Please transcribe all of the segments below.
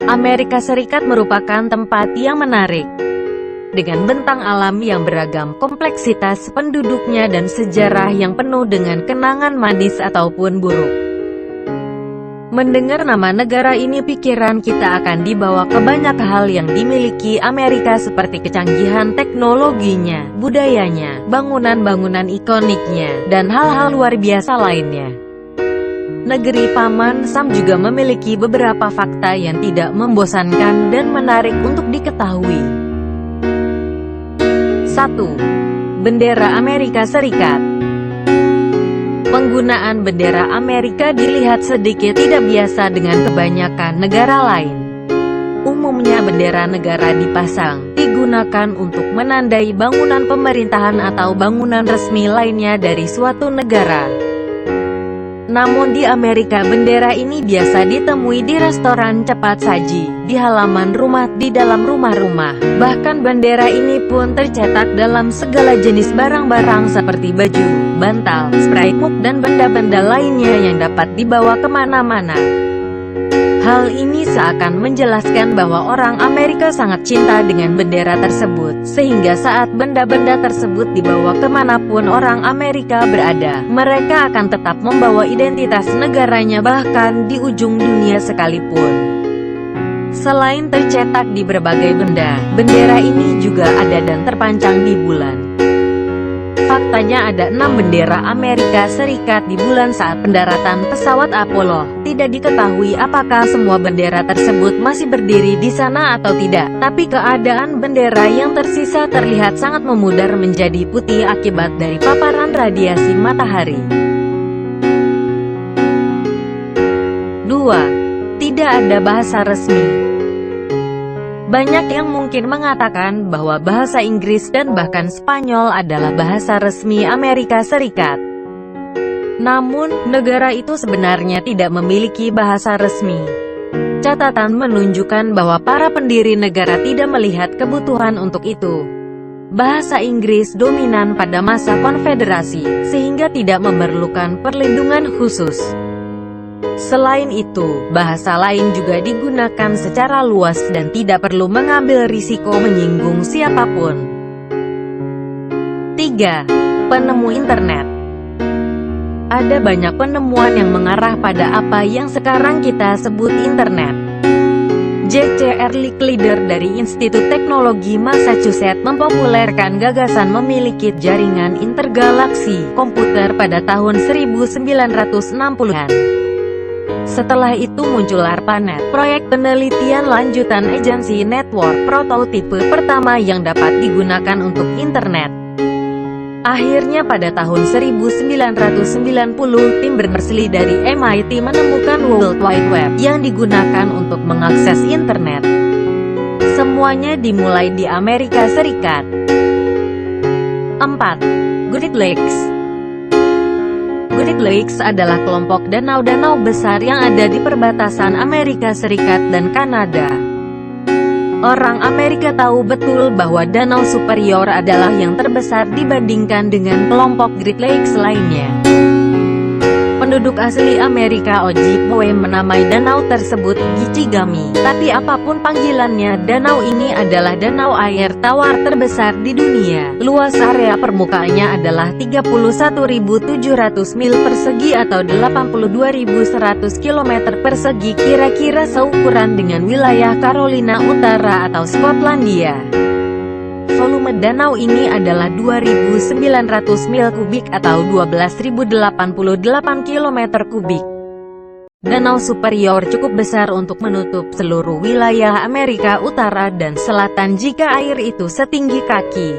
Amerika Serikat merupakan tempat yang menarik, dengan bentang alam yang beragam, kompleksitas penduduknya dan sejarah yang penuh dengan kenangan manis ataupun buruk. Mendengar nama negara ini, pikiran kita akan dibawa ke banyak hal yang dimiliki Amerika seperti kecanggihan teknologinya, budayanya, bangunan-bangunan ikoniknya, dan hal-hal luar biasa lainnya. Negeri Paman Sam juga memiliki beberapa fakta yang tidak membosankan dan menarik untuk diketahui. 1. Bendera Amerika Serikat. Penggunaan bendera Amerika dilihat sedikit tidak biasa dengan kebanyakan negara lain. Umumnya bendera negara digunakan untuk menandai bangunan pemerintahan atau bangunan resmi lainnya dari suatu negara. Namun di Amerika bendera ini biasa ditemui di restoran cepat saji, di halaman rumah, di dalam rumah-rumah. Bahkan bendera ini pun tercetak dalam segala jenis barang-barang seperti baju, bantal, spray book, dan benda-benda lainnya yang dapat dibawa kemana-mana. Hal ini seakan menjelaskan bahwa orang Amerika sangat cinta dengan bendera tersebut, sehingga saat benda-benda tersebut dibawa kemanapun orang Amerika berada, mereka akan tetap membawa identitas negaranya bahkan di ujung dunia sekalipun. Selain tercetak di berbagai bendera ini juga ada dan terpancang di bulan. Faktanya ada 6 bendera Amerika Serikat di bulan saat pendaratan pesawat Apollo. Tidak diketahui apakah semua bendera tersebut masih berdiri di sana atau tidak, tapi keadaan bendera yang tersisa terlihat sangat memudar menjadi putih akibat dari paparan radiasi matahari. 2. Tidak ada bahasa resmi. Banyak yang mungkin mengatakan bahwa bahasa Inggris dan bahkan Spanyol adalah bahasa resmi Amerika Serikat. Namun, negara itu sebenarnya tidak memiliki bahasa resmi. Catatan menunjukkan bahwa para pendiri negara tidak melihat kebutuhan untuk itu. Bahasa Inggris dominan pada masa konfederasi, sehingga tidak memerlukan perlindungan khusus. Selain itu, bahasa lain juga digunakan secara luas dan tidak perlu mengambil risiko menyinggung siapapun. 3. Penemu internet. Ada banyak penemuan yang mengarah pada apa yang sekarang kita sebut internet. J.C. Ehrlich, leader dari Institut Teknologi Massachusetts, mempopulerkan gagasan memiliki jaringan intergalaksi komputer pada tahun 1960-an. Setelah itu muncul ARPANET, proyek penelitian lanjutan agensi network, prototipe pertama yang dapat digunakan untuk internet. Akhirnya pada tahun 1990, tim Berners-Lee dari MIT menemukan World Wide Web yang digunakan untuk mengakses internet. Semuanya dimulai di Amerika Serikat. 4. Great Lakes. Great Lakes adalah kelompok danau-danau besar yang ada di perbatasan Amerika Serikat dan Kanada. Orang Amerika tahu betul bahwa Danau Superior adalah yang terbesar dibandingkan dengan kelompok Great Lakes lainnya. Penduduk asli Amerika Ojibwe menamai danau tersebut Gichigami, tapi apapun panggilannya, danau ini adalah danau air tawar terbesar di dunia. Luas area permukaannya adalah 31.700 mil persegi atau 82.100 km persegi, kira-kira seukuran dengan wilayah Carolina Utara atau Skotlandia. Volume danau ini adalah 2.900 mil kubik atau 12.088 km kubik. Danau Superior cukup besar untuk menutup seluruh wilayah Amerika Utara dan Selatan jika air itu setinggi kaki.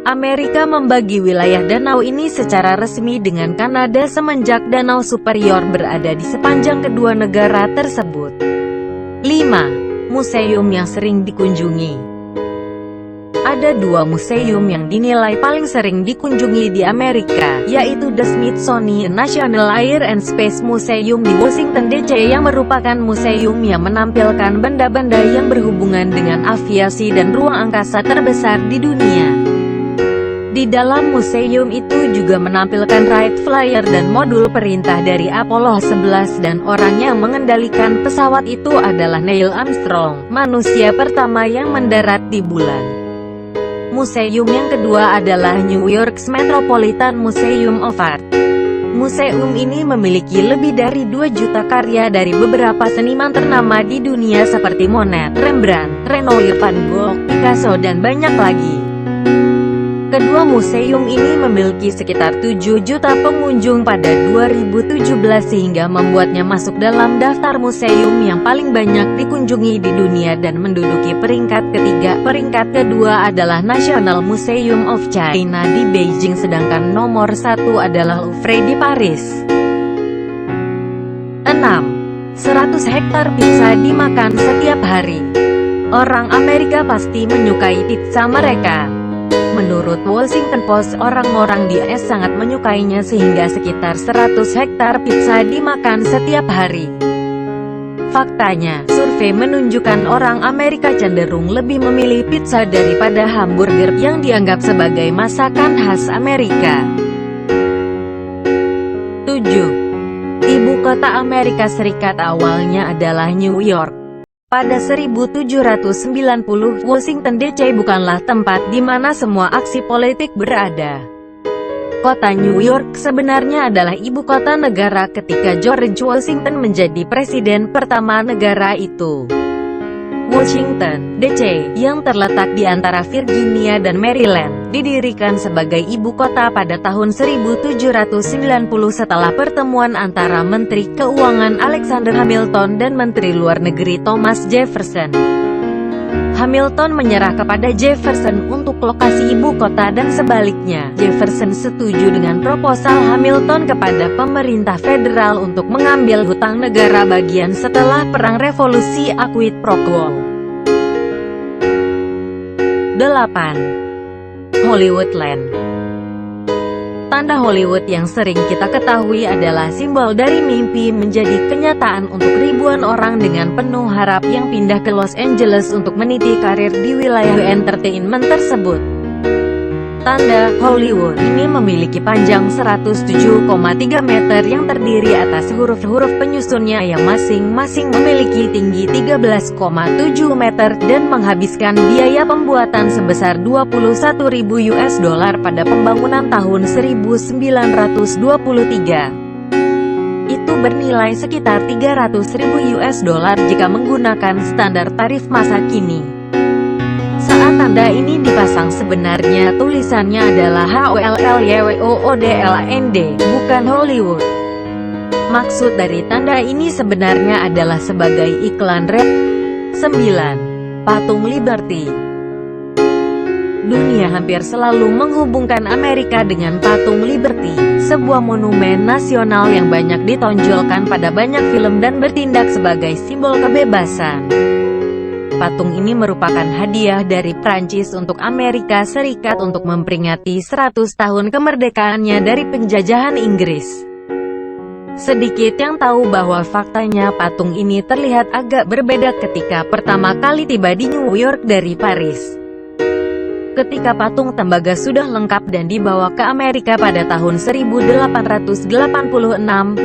Amerika membagi wilayah danau ini secara resmi dengan Kanada semenjak Danau Superior berada di sepanjang kedua negara tersebut. 5. Museum yang sering dikunjungi. Ada 2 museum yang dinilai paling sering dikunjungi di Amerika, yaitu The Smithsonian National Air and Space Museum di Washington DC yang merupakan museum yang menampilkan benda-benda yang berhubungan dengan aviasi dan ruang angkasa terbesar di dunia. Di dalam museum itu juga menampilkan Wright Flyer dan modul perintah dari Apollo 11 dan orang yang mengendalikan pesawat itu adalah Neil Armstrong, manusia pertama yang mendarat di bulan. Museum yang kedua adalah New York's Metropolitan Museum of Art. Museum ini memiliki lebih dari 2 juta karya dari beberapa seniman ternama di dunia seperti Monet, Rembrandt, Renoir, Van Gogh, Picasso dan banyak lagi. Kedua museum ini memiliki sekitar 7 juta pengunjung pada 2017 sehingga membuatnya masuk dalam daftar museum yang paling banyak dikunjungi di dunia dan menduduki peringkat ketiga. Peringkat kedua adalah National Museum of China di Beijing sedangkan nomor 1 adalah Louvre di Paris. 6. 100 hektar pizza dimakan setiap hari. Orang Amerika pasti menyukai pizza mereka. Menurut Washington Post, orang-orang di AS sangat menyukainya sehingga sekitar 100 hektar pizza dimakan setiap hari. Faktanya, survei menunjukkan orang Amerika cenderung lebih memilih pizza daripada hamburger yang dianggap sebagai masakan khas Amerika. 7. Ibu kota Amerika Serikat awalnya adalah New York. Pada 1790, Washington DC bukanlah tempat di mana semua aksi politik berada. Kota New York sebenarnya adalah ibu kota negara ketika George Washington menjadi presiden pertama negara itu. Washington, D.C., yang terletak di antara Virginia dan Maryland, didirikan sebagai ibu kota pada tahun 1790 setelah pertemuan antara Menteri Keuangan Alexander Hamilton dan Menteri Luar Negeri Thomas Jefferson. Hamilton menyerah kepada Jefferson untuk lokasi ibu kota dan sebaliknya, Jefferson setuju dengan proposal Hamilton kepada pemerintah federal untuk mengambil hutang negara bagian setelah Perang Revolusi Quid pro quo. 8. Hollywoodland. Tanda Hollywood yang sering kita ketahui adalah simbol dari mimpi menjadi kenyataan untuk ribuan orang dengan penuh harap yang pindah ke Los Angeles untuk meniti karir di wilayah entertainment tersebut. Tanda Hollywood ini memiliki panjang 107,3 meter yang terdiri atas huruf-huruf penyusunnya yang masing-masing memiliki tinggi 13,7 meter dan menghabiskan biaya pembuatan sebesar $21.000 pada pembangunan tahun 1923. Itu bernilai sekitar $300.000 jika menggunakan standar tarif masa kini. Saat tanda ini dipasang sebenarnya tulisannya adalah HOLLYWOODLAND, bukan Hollywood. Maksud dari tanda ini sebenarnya adalah sebagai iklan rep. 9. Patung Liberty. Dunia hampir selalu menghubungkan Amerika dengan Patung Liberty, sebuah monumen nasional yang banyak ditonjolkan pada banyak film dan bertindak sebagai simbol kebebasan. Patung ini merupakan hadiah dari Prancis untuk Amerika Serikat untuk memperingati 100 tahun kemerdekaannya dari penjajahan Inggris. Sedikit yang tahu bahwa faktanya patung ini terlihat agak berbeda ketika pertama kali tiba di New York dari Paris. Ketika patung tembaga sudah lengkap dan dibawa ke Amerika pada tahun 1886,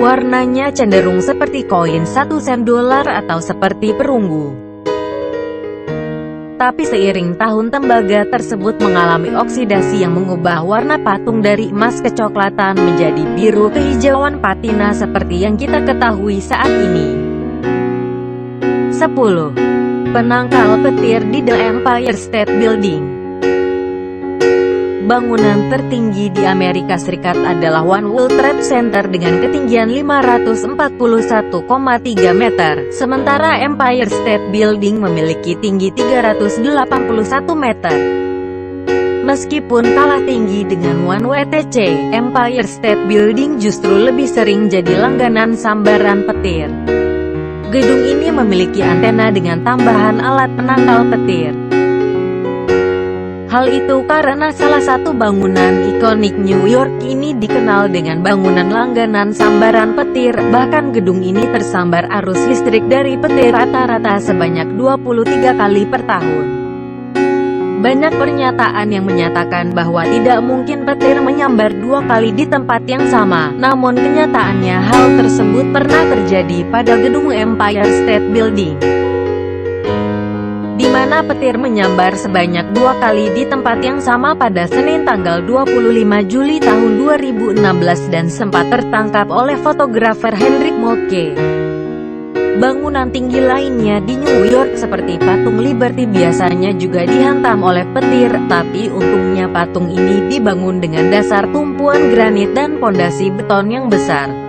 warnanya cenderung seperti koin 1 sen dolar atau seperti perunggu. Tapi seiring tahun tembaga tersebut mengalami oksidasi yang mengubah warna patung dari emas kecoklatan menjadi biru kehijauan patina seperti yang kita ketahui saat ini. 10. Penangkal petir di The Empire State Building. Bangunan tertinggi di Amerika Serikat adalah One World Trade Center dengan ketinggian 541,3 meter, sementara Empire State Building memiliki tinggi 381 meter. Meskipun kalah tinggi dengan One WTC, Empire State Building justru lebih sering jadi langganan sambaran petir. Gedung ini memiliki antena dengan tambahan alat penangkal petir. Hal itu karena salah satu bangunan ikonik New York ini dikenal dengan bangunan langganan sambaran petir, bahkan gedung ini tersambar arus listrik dari petir rata-rata sebanyak 23 kali per tahun. Banyak pernyataan yang menyatakan bahwa tidak mungkin petir menyambar 2 kali di tempat yang sama. Namun kenyataannya hal tersebut pernah terjadi pada gedung Empire State Building, di mana petir menyambar sebanyak 2 kali di tempat yang sama pada Senin tanggal 25 Juli tahun 2016 dan sempat tertangkap oleh fotografer Henrik Moltke. Bangunan tinggi lainnya di New York seperti Patung Liberty biasanya juga dihantam oleh petir, tapi untungnya patung ini dibangun dengan dasar tumpuan granit dan pondasi beton yang besar.